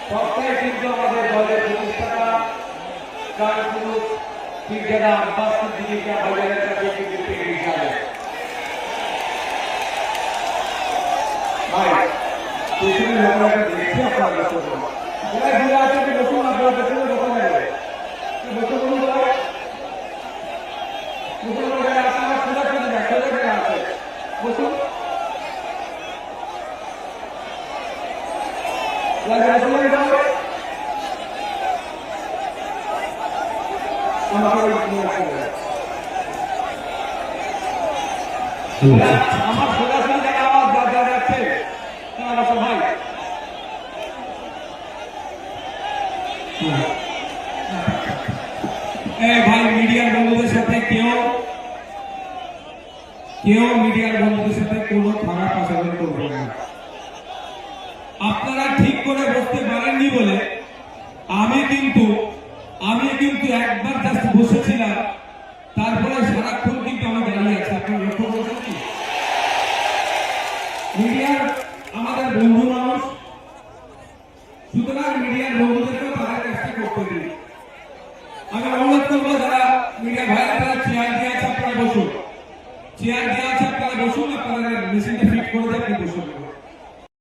সবটাই কিন্তু আমাদের দলের প্রতিষ্ঠাতা কারণপুর ঠিকানা আব্বাস দিদিকে বাজারের কাছে কিন্তু পেয়ে যাবে। ভাই তুমি লোকেরা দেখে আপনারা করুন যারা ঘুরে আছে যে বসুন আপনারা পেছনে বসে যাবে বসে বলুন ভাই বসুন লোকেরা আপনারা খোলা করে দেয় খোলা করে আছে বসুন লাগে আসলে যাবে আমার খোলা করে আওয়াজ বাজা যাচ্ছে তোমার ভাই ভাই মিডিয়ার বন্ধুদের সাথে কেউ মিডিয়ার বন্ধুদের সাথে কোনো খারাপ আচরণ করবে না। আপনারা ঠিক করে বসতে পারেননি বলে আমি কিন্তু একবার জাস্ট বসেছিলাম, তারপরে সারাক্ষণ